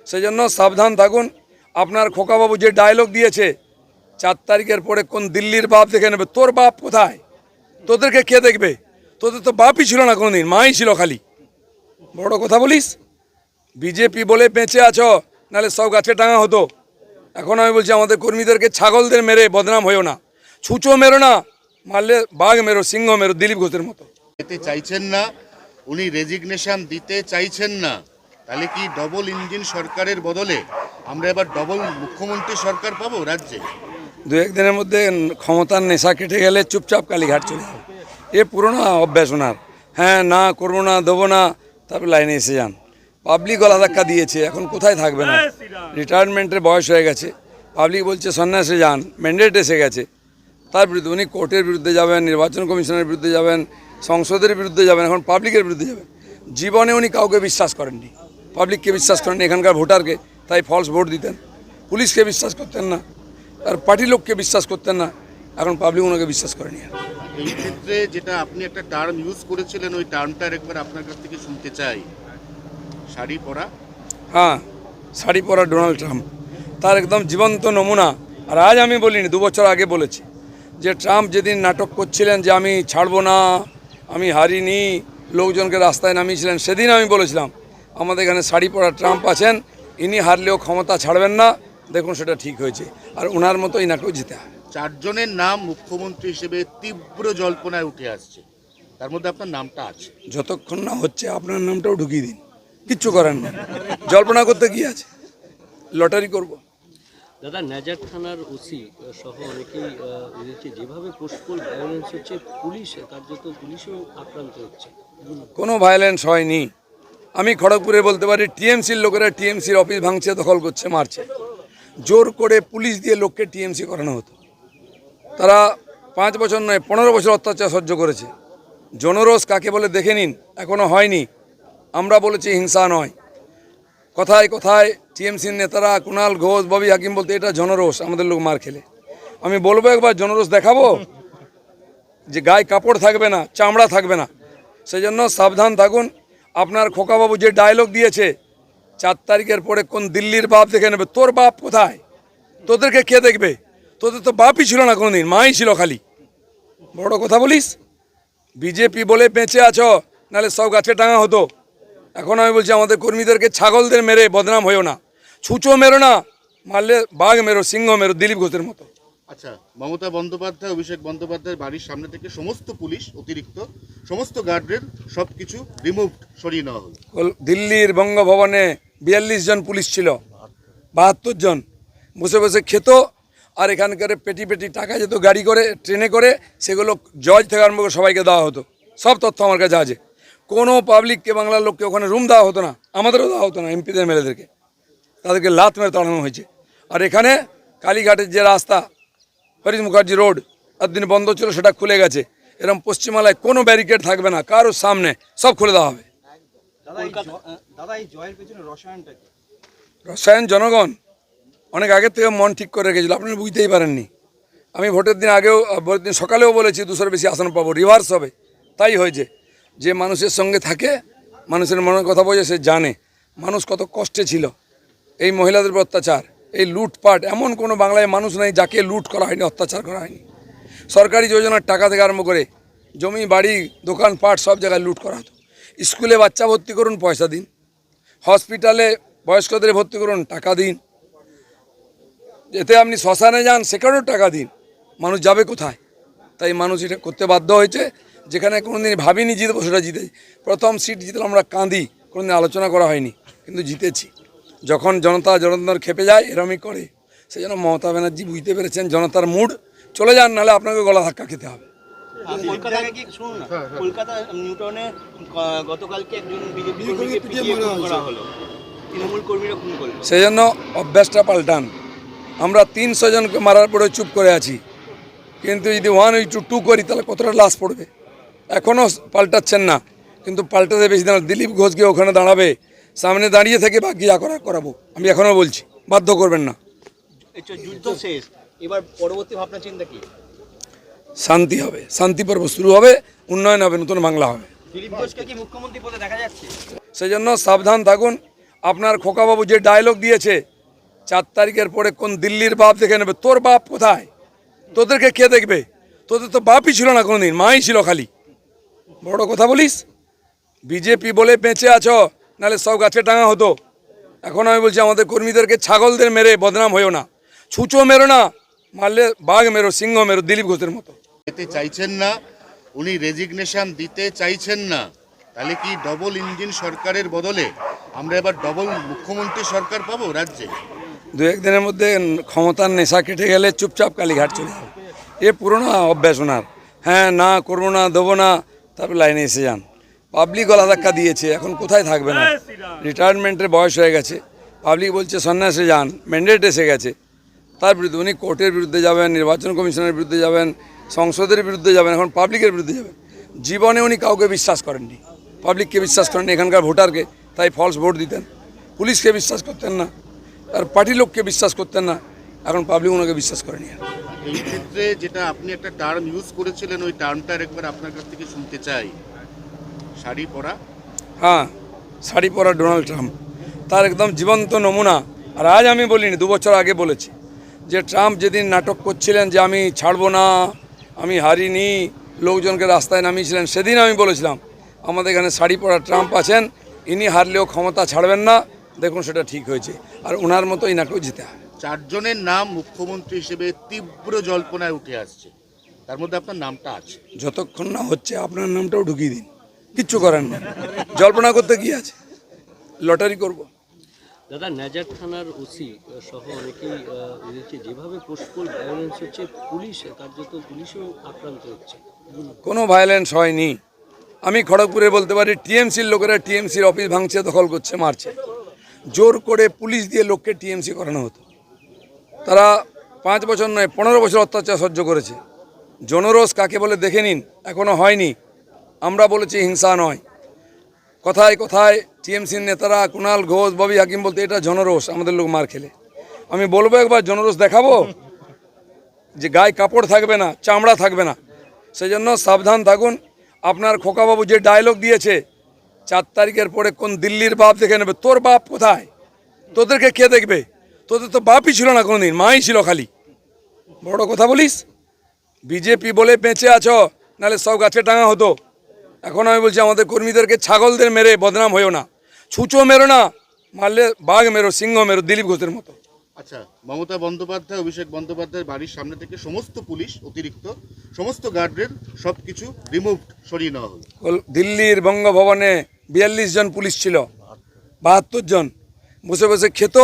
সেই জন্য সাবধান থাকুন। আপনার খোকাবাবু যে ডায়লগ দিয়েছে 4 তারিখের পরে কোন দিল্লির বাপ দেখে নেবে, তোর বাপ কোথায়, তোদেরকে কে দেখবে, তোদের তো বাপই ছিল না কোনোদিন, মাই ছিল খালি। বড় কথা বলিস, বিজেপি বলে বেঁচে আছো, নাহলে সব গাছে টাঙা হতো। এখন আমি বলছি আমাদের কর্মীদেরকে ছাগলদের মেরে বদনাম হয়েও না, ছুঁচো মেরো না, মারলে বাঘ মেরো, সিংহ মেরো, দিলীপ ঘোষের মতো। যেতে চাইছেন না, উনি রেজিগনেশন দিতে চাইছেন না, তাহলে কি ডবল ইঞ্জিন সরকারের বদলে আমরা এবার ডবল মুখ্যমন্ত্রী সরকার পাবো রাজ্যে? 2-1 দিনের মধ্যে ক্ষমতার নেশা কেটে গেলে চুপচাপ কালীঘাট চলে যাবে। এ পুরোনো অভ্যাস ওনার, হ্যাঁ না করবো না, দেবো না, তারপর লাইনে এসে যান। পাবলিক গলা ধাক্কা দিয়েছে, এখন কোথায় থাকবে না, রিটায়ারমেন্টের বয়স হয়ে গেছে। পাবলিক বলছে সন্ন্যাসে যান, ম্যান্ডেট এসে গেছে। তার বিরুদ্ধে উনি কোর্টের বিরুদ্ধে যাবেন, নির্বাচন কমিশনের বিরুদ্ধে যাবেন, সংসদের বিরুদ্ধে যাবেন, এখন পাবলিকের বিরুদ্ধে যাবেন। জীবনে উনি কাউকে বিশ্বাস করেননি, পাবলিককে বিশ্বাস করেননি, এখানকার ভোটারকে, তাই ফলস ভোট দিতেন। পুলিশকে বিশ্বাস করতেন না, আর পার্টি লোককে বিশ্বাস করতেন না, এখন পাবলিক ওনাকে বিশ্বাস করেনি। এই ক্ষেত্রে যেটা আপনি একটা টার্ম ইউজ করেছিলেন, ওই টার্মটা একবার আপনার কাছ থেকে শুনতে চাই। শাড়ি পরা। হ্যাঁ, শাড়ি পরা ডোনাল্ড ট্রাম্প তার একদম জীবন্ত নমুনা। আর আজ আমি বলিনি, 2 বছর আগে বলেছি যে ট্রাম্প যেদিন নাটক করছিলেন যে আমি ছাড়বো না, আমি হারিনি, লোকজনকে রাস্তায় নামিয়েছিলেন, সেদিন আমি বলেছিলাম আমাদের এখানে শাড়ি পরা ট্রাম্প আছেন, ইনি হারলেও ক্ষমতা ছাড়বেন না। দেখুন সেটা ঠিক হয়েছে, আর ওনার মতো ইনাকেও জিতে হয়। 4 জনের নাম মুখ্যমন্ত্রী হিসেবে তীব্র জল্পনায় উঠে আসছে, তার মধ্যে আপনার নামটা আছে। যতক্ষণ না হচ্ছে আপনার নামটাও ঢুকিয়ে দিন, কিচ্ছু করেন না, জল্পনা করতে কি আছে, লটারি করব। দাদা, নাজার থানার ওসি সহ অনেকেই যেভাবে পোস্টপোল ভায়োলেন্স হচ্ছে, পুলিশ কার্যত পুলিশও আক্রান্ত হচ্ছে। কোনো ভায়োলেন্স হয়নি। আমি খড়গপুরে বলতে পারি টিএমসির লোকেরা টিএমসির অফিস ভাঙছে, দখল করছে, মারছে। জোর করে পুলিশ দিয়ে লোককে টিএমসি করানো হতো। তারা 5 বছর নয় 15 বছর অত্যাচার সহ্য করেছে। জনরোষ কাকে বলে দেখে নিন, এখনও হয়নি। আমরা বলেছি হিংসা নয়। কথায় কথায় টিএমসির নেতারা কুণাল ঘোষ, ববি হাকিম বলতে এটা জনরোষ, আমাদের লোক মার খেলে। আমি বলবো একবার জনরোষ দেখাবো, যে গায়ে কাপড় থাকবে না, চামড়া থাকবে না। সেই জন্য সাবধান থাকুন। আপনার খোকাবাবু যে ডায়লগ দিয়েছে 4 তারিখের পরে কোন দিল্লির বাপ দেখে নেবে, তোর বাপ কোথায়, তোদেরকে কে দেখবে, তোদের তো বাপই ছিল না কোনোদিন, মাই ছিল খালি। বড় কথা বলিস, বিজেপি বলে বেঁচে আছো, নাহলে সব গাছে টাঙা হতো। এখন আমি বলছি আমাদের কর্মীদেরকে ছাগলদের মেরে বদনাম হয়েও না, ছুঁচো মেরো না, মারলে বাঘ মেরো, সিংহ মেরো, দিলীপ ঘোষের মতো। আচ্ছা, মমতা বন্দ্যোপাধ্যায়, অভিষেক বন্দ্যোপাধ্যায়ের বাড়ির সামনে থেকে সমস্ত পুলিশ, অতিরিক্ত সমস্ত গার্ডের সব কিছু রিমুভড, সরিয়ে নেওয়া হলো। দিল্লির বঙ্গভবনে 42 জন পুলিশ ছিল, 72 জন বসে বসে খেত, আর এখানকার পেটি পেটি টাকা যেত গাড়ি করে, ট্রেনে করে, সেগুলো জজ থেকে আরম্ভ করে সবাইকে দেওয়া হতো। সব তথ্য আমার কাছে আছে। কোনো পাবলিককে, বাংলার লোককে ওখানে রুম দেওয়া হতো না, আমাদেরও দেওয়া হতো না, এমপিদের মেলেদেরকে, তাদেরকে লাত মেরে তাড়ানো হয়েছে। আর এখানে কালীঘাটের যে রাস্তা, হরিশ মুখার্জি রোড, একদিন বন্ধ ছিল, সেটা খুলে গেছে। এরকম পশ্চিমবাংলায় কোনো ব্যারিকেড থাকবে না, কারোর সামনে, সব খুলে দেওয়া হবে। রসায়ন জনগণ অনেক আগের থেকে মন ঠিক করে রেখেছিল, আপনারা বুঝতেই পারেননি। আমি ভোটের দিন আগেও, ভোটের দিন সকালেও বলেছি 200-র বেশি আসন পাবো, রিভার্স হবে। তাই হয়েছে। যে মানুষের সঙ্গে থাকে, মানুষের মনের কথা বোঝে, সে জানে মানুষ কত কষ্টে ছিল। এই মহিলাদের উপর অত্যাচার, এই লুটপাট, এমন কোনো বাংলায় মানুষ নেই যাকে লুট করা হয়নি, অত্যাচার করা হয়নি। সরকারি যোজনার টাকা থেকে আরম্ভ করে জমি, বাড়ি, দোকানপাট, সব জায়গায় লুট করা হতো। স্কুলে বাচ্চা ভর্তি করুন, পয়সা দিন। হসপিটালে বয়স্কদের ভর্তি করুন, টাকা দিন। এতে আপনি শ্মশানে যান, সেখানেও টাকা দিন। মানুষ যাবে কোথায়? তাই মানুষ এটা করতে বাধ্য হয়েছে। যেখানে কোনোদিন ভাবিনি জিতবো, সেটা জিতেছি। প্রথম সিট জিতলে আমরা কাঁদি, কোনোদিন আলোচনা করা হয়নি, কিন্তু জিতেছি। যখন জনতার খেপে যায়, এরমই করে। সেই জন্য মমতা ব্যানার্জি বুঝতে পেরেছেন জনতার মুড, চলে যান, নাহলে আপনাকে গলা ধাক্কা খেতে হবে। কলকাতা নিউটাউনে গতকালকে একজন বিজেপি কর্মীকে পিটিয়ে খুন করা হলো, তৃণমূল কর্মীরা খুন করলো। সেই জন্য অভ্যাসটা পাল্টান। আমরা 300 জনকে মারার পরে চুপ করে আছি, কিন্তু যদি 1 to 2 করি তাহলে কতটা লাশ পড়বে। এখনও পাল্টাচ্ছেন না, কিন্তু পাল্টাতে বেশি দিন। দিলীপ ঘোষকে ওখানে দাঁড়াবে, সামনে দাঁড়িয়ে থেকে বাকি যা করাবো। আমি এখনও বলছি, বাধ্য করবেন না। যুদ্ধ শেষ, এবার পরবর্তী ভাবনা চিন্তা কি? শান্তি হবে, শান্তি পর্ব শুরু হবে, উন্নয়ন হবে, নতুন বাংলা হবে। দিলীপ ঘোষকে কি মুখ্যমন্ত্রী পদে দেখা যাচ্ছে? সেই জন্য সাবধান থাকুন। আপনার খোকাবাবু যে ডায়লগ দিয়েছে 4 তারিখের পরে কোন দিল্লির বাপ দেখে নেবে, তোর বাপ কোথায়, তোদেরকে কে দেখবে, তোদের তো বাপই ছিল না কোনোদিন, মাই ছিল খালি। বড় কথা বলিস, বিজেপি বলে বেঁচে আছো, নাহলে সব গাছে টাঙা হতো। এখন আমি বলছি আমাদের কর্মীদেরকে ছাগলদের মেরে বদনাম হয়েও না, ছুঁচো মেরো না, মারলে বাঘ মেরো, সিংহ মেরো, দিলীপ ঘোষের মতো। যেতে চাইছেন না, উনি রেজিগনেশন দিতে চাইছেন না, তাহলে কি ডবল ইঞ্জিন সরকারের বদলে আমরা এবার ডবল মুখ্যমন্ত্রী সরকার পাবো রাজ্যে? 2-1 দিনের মধ্যে ক্ষমতার নেশা কেটে গেলে চুপচাপ কালীঘাট চলে যাবে। এ পুরোনো অভ্যাস ওনার, হ্যাঁ না করবো না, দেবো না, তারপর লাইনে এসে যান। পাবলিক গলা ধাক্কা দিয়েছে, এখন কোথায় থাকবে না, রিটায়ারমেন্টের বয়স হয়ে গেছে, পাবলিক বলছে সন্ন্যাসে যান, ম্যান্ডেট এসে গেছে। তার বিরুদ্ধে উনি কোর্টের বিরুদ্ধে যাবেন, নির্বাচন কমিশনের বিরুদ্ধে যাবেন, সংসদের বিরুদ্ধে যাবেন, এখন পাবলিকের বিরুদ্ধে যাবেন। জীবনে উনি কাউকে বিশ্বাস করেননি, পাবলিককে বিশ্বাস করেননি, এখানকার ভোটারকে, তাই ফলস ভোট দিতেন। পুলিশকে বিশ্বাস করতেন না, আর পার্টি লোককে বিশ্বাস করতেন না, এখন পাবলিক ওনাকে বিশ্বাস করেনি। এই ক্ষেত্রে যেটা আপনি একটা টার্ম ইউজ করেছিলেন, ওই টার্মটা একবার আপনার কাছ থেকে শুনতে চাই। শাড়ি পরা। হ্যাঁ, শাড়ি পরা ডোনাল্ড ট্রাম্প তার একদম জীবন্ত নমুনা। আর আজ আমি বলিনি, 2 বছর আগে বলেছি যে ট্রাম্প যেদিন নাটক করছিলেন যে আমি ছাড়বো না, আমি হারিনি, লোকজনকে রাস্তায় নামিয়েছিলেন, সেদিন আমি বলেছিলাম আমাদের এখানে শাড়ি পরা ট্রাম্প আছেন, ইনি হারলেও ক্ষমতা ছাড়বেন না। দেখুন সেটা ঠিক হয়েছে, আর ওনার মতো ইনাকেও জিতে হয়। 4 জনের নাম মুখ্যমন্ত্রী হিসেবে তীব্র জল্পনায় উঠে আসছে, তার মধ্যে আপনার নামটা আছে। যতক্ষণ না হচ্ছে আপনার নামটাও ঢুকিয়ে দিন, কিচ্ছু করেন না, জল্পনা করতে কি আছে, লটারি করব। দাদা, নাজার থানার ওসি সহ অনেকেই রয়েছে, যেভাবে পোস্টপোল ভায়োলেন্স হচ্ছে, পুলিশ কার্যত পুলিশও আক্রান্ত হচ্ছে। কোনো ভায়োলেন্স হয়নি। আমি খড়গপুরে বলতে পারি টিএমসির লোকেরা টিএমসির অফিস ভাঙছে, দখল করছে, মারছে। জোর করে পুলিশ দিয়ে লোককে টিএমসি করানো হতো। তারা 5 বছর নয় 15 বছর অত্যাচার সহ্য করেছে। জনরোষ কাকে বলে দেখে নিন, এখনও হয়নি। আমরা বলেছি হিংসা নয়, কথায় কথায় টিএমসির নেতারা কুণাল ঘোষ, ববি হাকিম বলতে এটা জনরোষ, আমাদের লোক মার খেলে। আমি বলবো একবার জনরোষ দেখাবো, যে গায়ে কাপড় থাকবে না, চামড়া থাকবে না। সেই জন্য সাবধান থাকুন। আপনার খোকাবাবু যে ডায়লগ দিয়েছে 4 তারিখের পরে কোন দিল্লির বাপ দেখে নেবে, তোর বাপ কোথায়, তোদেরকে কে দেখবে, তোদের তো বাপই ছিল না কোনোদিন, মাই ছিল খালি। বড় কথা বলিস, বিজেপি বলে বেঁচে আছো, নাহলে সব গাছে টাঙা হতো। এখন আমি বলছি আমাদের কর্মীদেরকে ছাগলদের মেরে বদনাম হয়েও না, ছুঁচো মেরো না, মারলে বাঘ মেরো, সিংহ মেরো, দিলীপ ঘোষের মতো। আচ্ছা, মমতা বন্দ্যোপাধ্যায়, অভিষেক বন্দ্যোপাধ্যায়ের বাড়ির সামনে থেকে সমস্ত পুলিশ, অতিরিক্ত সমস্ত গার্ডের সব কিছু রিমুভড, সরিয়ে নেওয়া হলো। দিল্লির বঙ্গভবনে 42 জন পুলিশ ছিল, 72 জন বসে বসে খেত,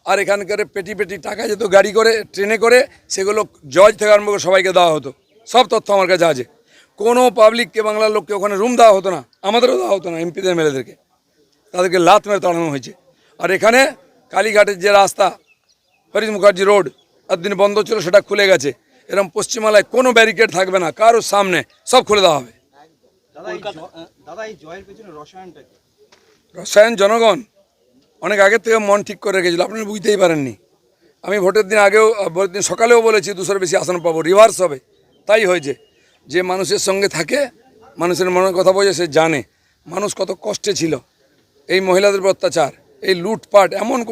আর এখানকার পেটি পেটি টাকা যেত গাড়ি করে, ট্রেনে করে, সেগুলো জজ থেকে আরম্ভ করে সবাইকে দেওয়া হতো। সব তথ্য আমার কাছে আছে। কোনো পাবলিককে, বাংলার লোককে ওখানে রুম দেওয়া হতো না, আমাদেরও দেওয়া হতো না, এমপিদের এমএলএদেরকে, তাদেরকে লাত মেরে তাড়ানো হয়েছে। আর এখানে কালীঘাটের যে রাস্তা হরিশ মুখার্জি রোড এতদিন বন্ধ ছিল, সেটা খুলে গেছে। এরকম পশ্চিমবাংলায় কোনো ব্যারিকেড থাকবে না, কারোর সামনে সব খুলে দেওয়া হবে। রসায়ন জনগণ অনেক আগের থেকে মন ঠিক করে রেখেছিল, আপনারা বুঝতেই পারেননি। আমি ভোটের দিন আগেও, ভোটের দিন সকালেও বলেছি 200-এর বেশি আসন পাবো, রিভার্স হবে। তাই হয়েছে। যে মানুষের সঙ্গে থাকে, মানুষের মনের কথা বোঝে, সে জানে মানুষ কত কষ্টে ছিল। এই মহিলাদের অত্যাচার, এই লুটপাট, এমন কোন